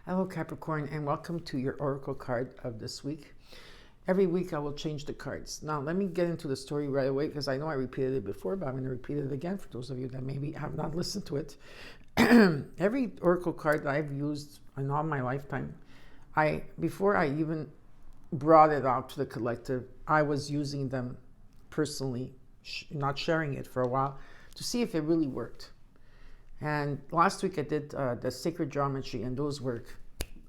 Hello Capricorn, and welcome to your oracle card of this week. Every week I will change the cards. Now let me get into the story right away because I know I repeated it before, but I'm going to repeat it again for those of you that maybe have not listened to it. Every oracle card that I've used in all my lifetime, before I even brought it out to the collective, I was using them personally, not sharing it for a while, to see if it really worked. And last week I did the sacred geometry, and those work.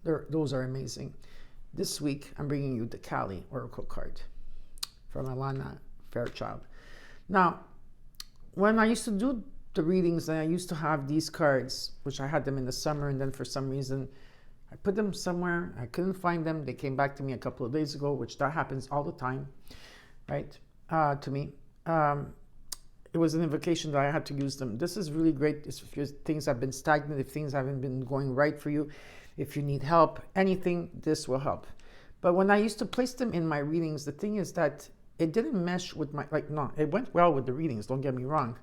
Those are amazing. This week I'm bringing you the Kali oracle card from Alana Fairchild. Now, when I used to do the readings, I used to have these cards, which I had them in the summer, and then for some reason I put them somewhere. I couldn't find them. They came back to me a couple of days ago, which that happens all the time, right? To me. It was an invocation that I had to use them. This is really great if things have been stagnant, if things haven't been going right for you, if you need help, anything, this will help. But when I used to place them in my readings, the thing is that it didn't mesh with my, it went well with the readings, don't get me wrong.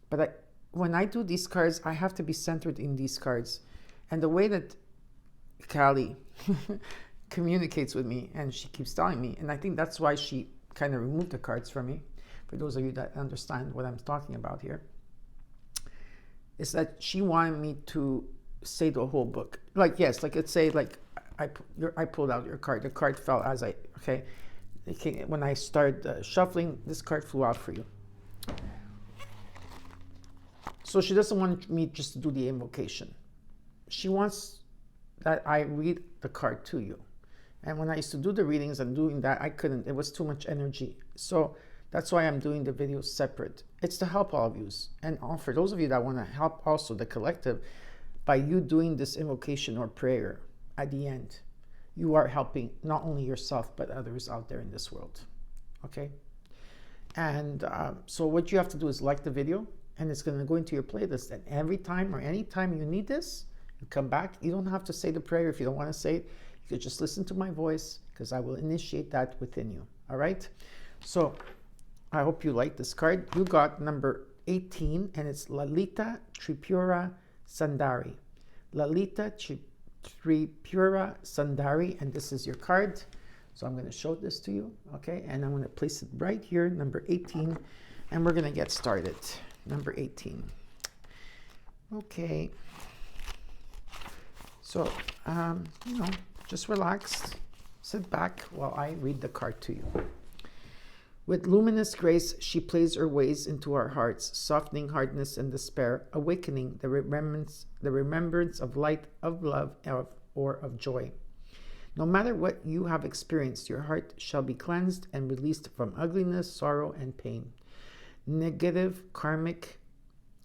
But when I do these cards, I have to be centered in these cards. And the way that Kali communicates with me, and she keeps telling me, and I think that's why she kind of removed the cards from me, for those of you that understand what I'm talking about here, is that she wanted me to say the whole book. Like, yes, like let's say, like I pulled out your card. The card fell as when I started shuffling, this card flew out for you. So she doesn't want me just to do the invocation. She wants that I read the card to you. And when I used to do the readings and doing that, I couldn't. It was too much energy. So that's why I'm doing the videos separate. It's to help all of you. And for those of you that want to help also the collective, by you doing this invocation or prayer at the end, you are helping not only yourself, but others out there in this world. Okay? And so what you have to do is like the video, and it's going to go into your playlist. And every time or any time you need this, you come back. You don't have to say the prayer if you don't want to say it. You could just listen to my voice, because I will initiate that within you. All right? So I hope you like this card. You got number 18, and it's Lalita Tripura Sundari. Lalita Tripura Sundari, and this is your card. So I'm going to show this to you, okay? And I'm going to place it right here, number 18, and we're going to get started. Number 18. Okay. So, just relax, sit back while I read the card to you. With luminous grace, she plays her ways into our hearts, softening hardness and despair, awakening the remembrance of light, of love, or of joy. No matter what you have experienced, your heart shall be cleansed and released from ugliness, sorrow, and pain. Negative karmic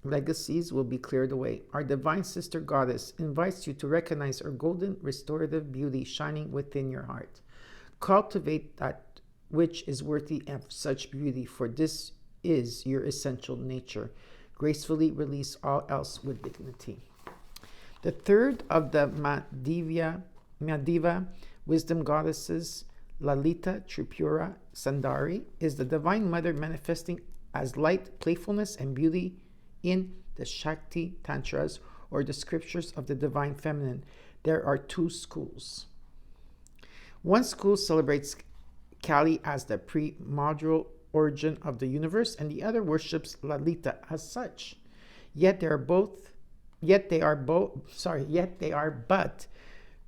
legacies will be cleared away. Our divine sister goddess invites you to recognize her golden restorative beauty shining within your heart. Cultivate that which is worthy of such beauty, for this is your essential nature. Gracefully release all else with dignity. The third of the Madhiva wisdom goddesses, Lalita Tripura Sundari, is the divine mother manifesting as light, playfulness, and beauty in the Shakti Tantras, or the scriptures of the divine feminine. There are two schools. One school celebrates Kali as the primordial origin of the universe, and the other worships Lalita as such. Yet they are but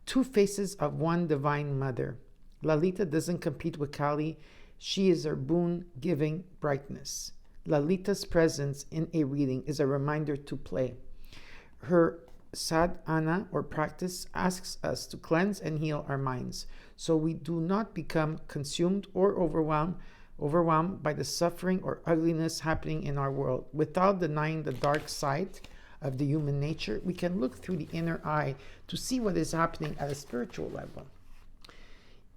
two faces of one divine mother. Lalita doesn't compete with Kali. She is her boon-giving brightness. Lalita's presence in a reading is a reminder to play. Her sadhana, or practice, asks us to cleanse and heal our minds, so we do not become consumed or overwhelmed by the suffering or ugliness happening in our world. Without denying the dark side of the human nature, we can look through the inner eye to see what is happening at a spiritual level.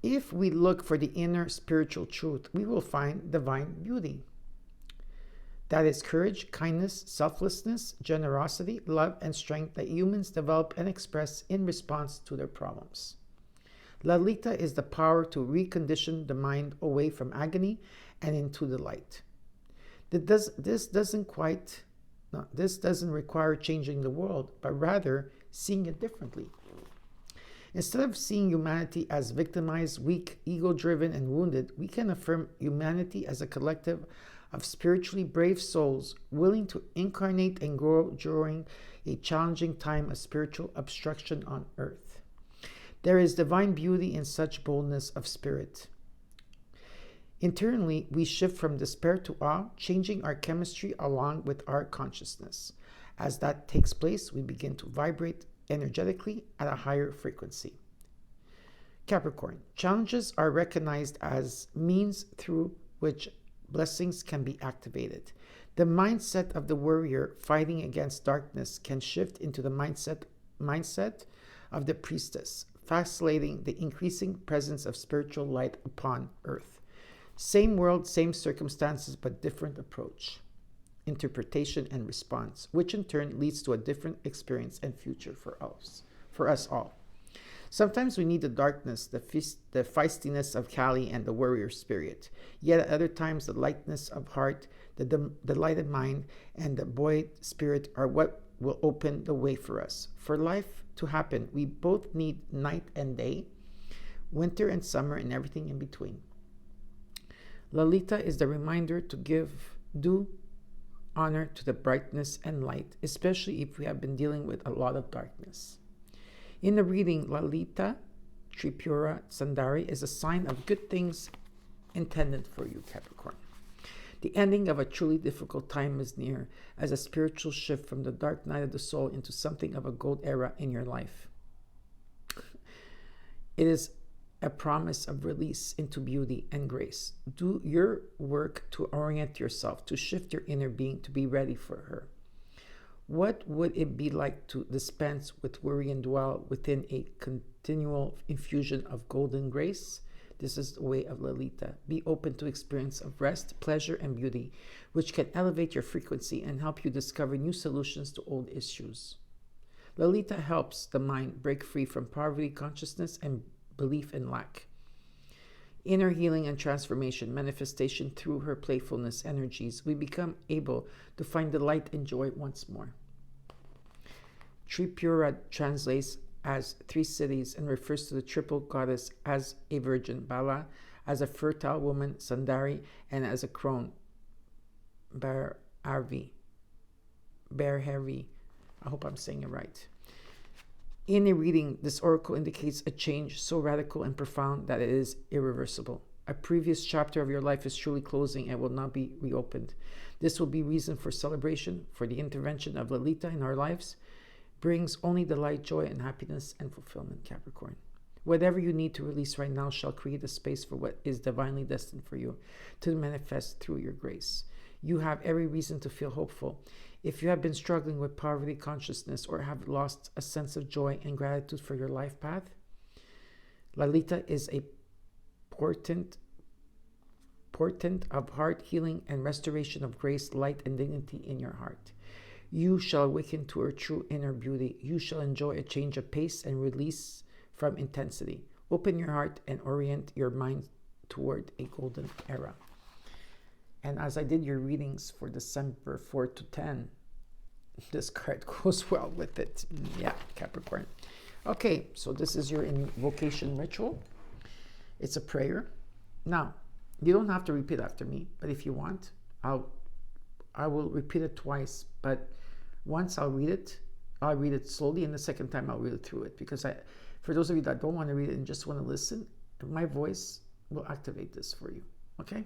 If we look for the inner spiritual truth, we will find divine beauty. That is courage, kindness, selflessness, generosity, love, and strength that humans develop and express in response to their problems. Lalita is the power to recondition the mind away from agony and into the light. This doesn't require changing the world, but rather seeing it differently. Instead of seeing humanity as victimized, weak, ego-driven, and wounded, we can affirm humanity as a collective of spiritually brave souls willing to incarnate and grow during a challenging time of spiritual obstruction on earth. There is divine beauty in such boldness of spirit. Internally, we shift from despair to awe, changing our chemistry along with our consciousness. As that takes place, we begin to vibrate energetically at a higher frequency. Capricorn, challenges are recognized as means through which blessings can be activated. The mindset of the warrior fighting against darkness can shift into the mindset of the priestess, facilitating the increasing presence of spiritual light upon earth. Same world, same circumstances, but different approach, interpretation, and response, which in turn leads to a different experience and future for us all. Sometimes we need the darkness, the feistiness of Kali and the warrior spirit. Yet at other times, the lightness of heart, the delighted mind, and the buoyant spirit are what will open the way for us. For life to happen, we both need night and day, winter and summer, and everything in between. Lalita is the reminder to give due honor to the brightness and light, especially if we have been dealing with a lot of darkness. In the reading, Lalita Tripura Sundari is a sign of good things intended for you, Capricorn. The ending of a truly difficult time is near, as a spiritual shift from the dark night of the soul into something of a gold era in your life. It is a promise of release into beauty and grace. Do your work to orient yourself, to shift your inner being, to be ready for her. What would it be like to dispense with worry and dwell within a continual infusion of golden grace? This is the way of Lalita. Be open to experience of rest, pleasure, and beauty, which can elevate your frequency and help you discover new solutions to old issues. Lalita helps the mind break free from poverty consciousness and belief in lack. Inner healing and transformation, manifestation through her playfulness energies, we become able to find delight and joy once more. Tripura translates as three cities and refers to the triple goddess as a virgin, Bala, as a fertile woman, Sundari, and as a crone, Bhairavi. I hope I'm saying it right. In a reading, this oracle indicates a change so radical and profound that it is irreversible. A previous chapter of your life is truly closing and will not be reopened. This will be reason for celebration, for the intervention of Lalita in our lives brings only delight, joy, and happiness and fulfillment, Capricorn. Whatever you need to release right now shall create a space for what is divinely destined for you to manifest through your grace. You have every reason to feel hopeful. If you have been struggling with poverty consciousness or have lost a sense of joy and gratitude for your life path, Lalita is a portent of heart healing and restoration of grace, light, and dignity in your heart. You shall awaken to her true inner beauty. You shall enjoy a change of pace and release from intensity. Open your heart and orient your mind toward a golden era. And as I did your readings for December 4 to 10, this card goes well with it. Yeah, Capricorn. Okay, so this is your invocation ritual. It's a prayer. Now, you don't have to repeat after me, but if you want, I will repeat it twice, but once I'll read it slowly, and the second time I'll read it through it, because for those of you that don't want to read it and just want to listen, my voice will activate this for you, okay?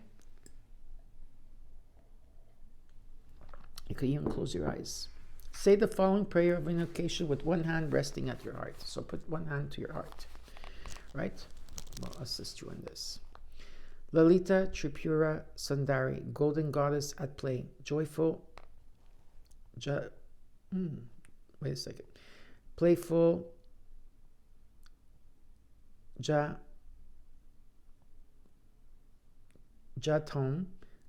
You can even close your eyes. Say the following prayer of invocation with one hand resting at your heart. So put one hand to your heart, right? I'll assist you in this. Lalita Tripura Sundari, golden goddess at play, joyful, wait a second, playful, Jatom,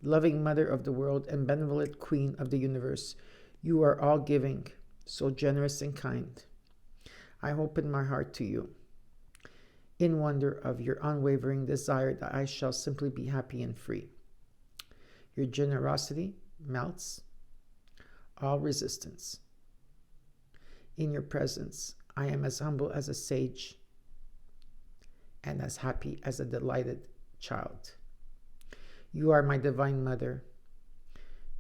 loving mother of the world and benevolent queen of the universe, you are all giving, so generous and kind. I open my heart to you, in wonder of your unwavering desire that I shall simply be happy and free. Your generosity melts all resistance. In your presence, I am as humble as a sage, and as happy as a delighted child. You are my divine mother.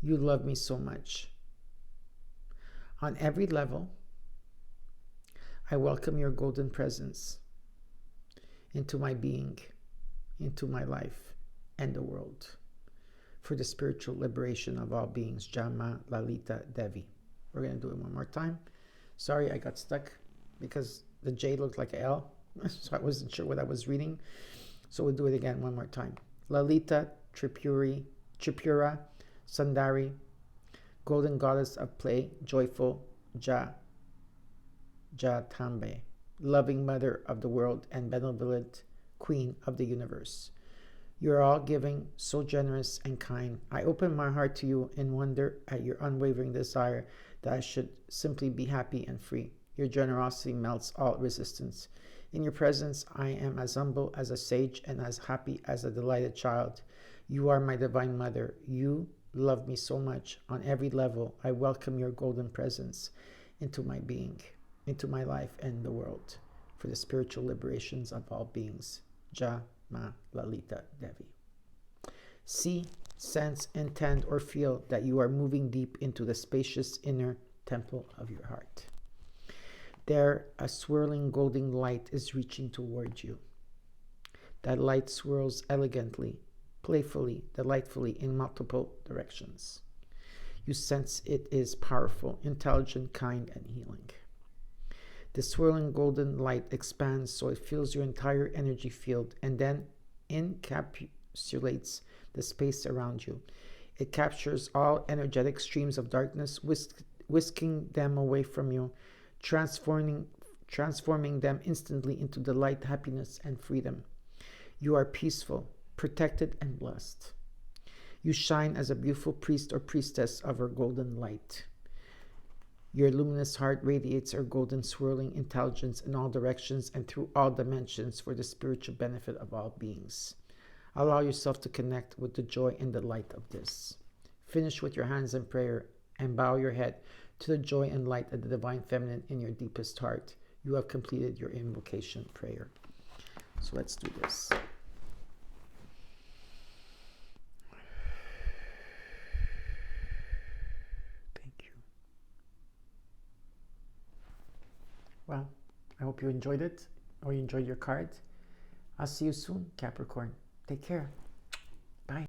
You love me so much. On every level, I welcome your golden presence into my being, into my life and the world, for the spiritual liberation of all beings. Jama Lalita Devi. We're going to do it one more time. Sorry, I got stuck because the J looked like an L, so I wasn't sure what I was reading. So we'll do it again one more time. Lalita Tripura Sundari, golden goddess of play, joyful Jatambe, loving mother of the world and benevolent queen of the universe. You are all giving, so generous and kind. I open my heart to you in wonder at your unwavering desire that I should simply be happy and free. Your generosity melts all resistance. In your presence, I am as humble as a sage and as happy as a delighted child. You are my divine mother. You love me so much. On every level, I welcome your golden presence into my being, into my life and the world, for the spiritual liberations of all beings. Ja Ma Lalita Devi. See, sense, intend, or feel that you are moving deep into the spacious inner temple of your heart. There, a swirling golden light is reaching toward you. That light swirls elegantly, playfully, delightfully in multiple directions. You sense it is powerful, intelligent, kind, and healing. The swirling golden light expands so it fills your entire energy field and then encapsulates the space around you. It captures all energetic streams of darkness, whisking them away from you, transforming them instantly into delight, happiness, and freedom. You are peaceful, protected, and blessed. You shine as a beautiful priest or priestess of her golden light. Your luminous heart radiates her golden swirling intelligence in all directions and through all dimensions for the spiritual benefit of all beings. Allow yourself to connect with the joy and the light of this. Finish with your hands in prayer and bow your head to the joy and light of the Divine Feminine in your deepest heart. You have completed your invocation prayer. So let's do this. Thank you. Well, I hope you enjoyed it or you enjoyed your card. I'll see you soon, Capricorn. Take care.